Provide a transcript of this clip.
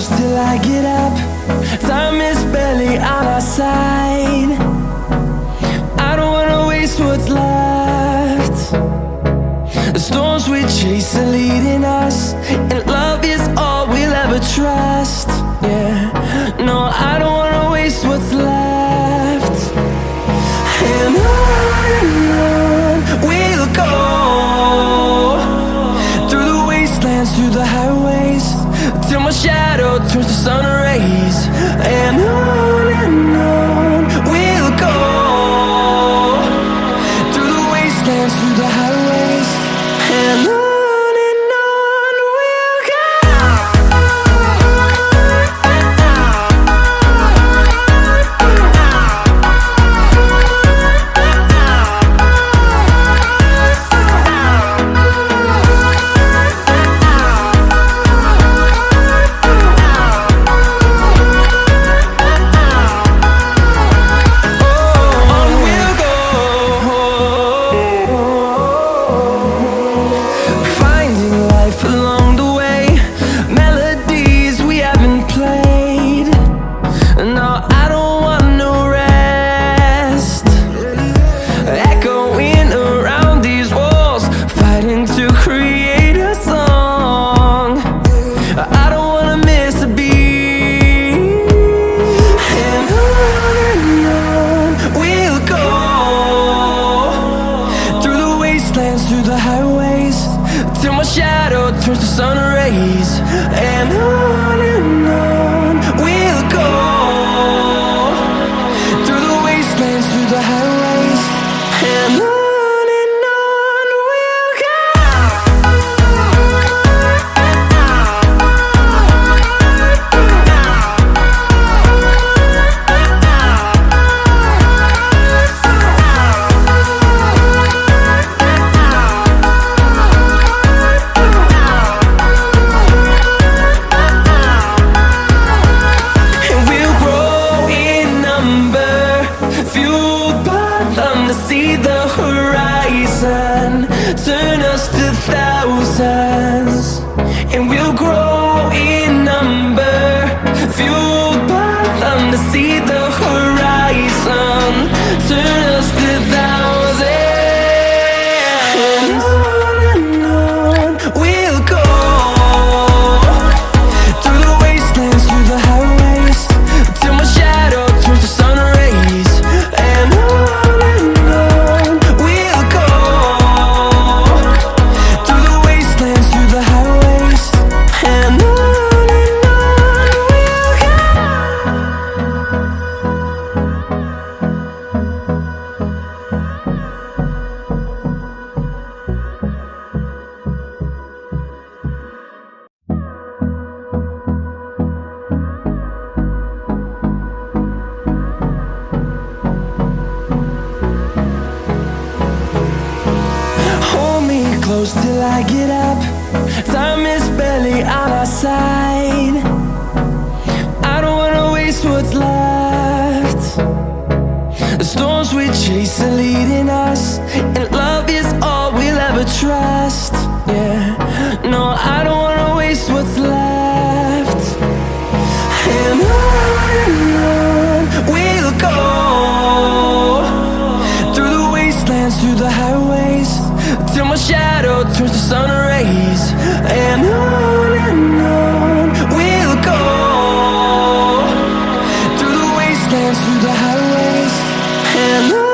close till I get up. Time is barely on our side. I don't wanna waste what's left. The storms we chase are leading us, and love is all we'll ever trust. Yeah, no, I don't wanna waste what's left. And on we'll go, through the wastelands, through the highways, till my shadow turns to sun rays. And on we'll go, through the wastelands, through the highways, and on we'll go. Through the highways, till my shadow turns to sun rays. And on we'll go, through the wastelands, through the highways, and on we'll go. See the horizon, turn us to thousands, and we'll grow in number, fueled by them. To see the horizon, turn us to thousands, and on we'll go, through the wastelands, through the highways, till my shadow turns to sun rays. And close till I get up. Time is barely on our side. I don't wanna waste what's left. The storms we chase are leading us, and love is all we'll ever trust. Yeah, no, I don't wanna waste what's left. And on we'll go, through the wastelands, through the highways, till my shadow turns to sun rays. And on we'll go, through the wastelands, through the highways, and on.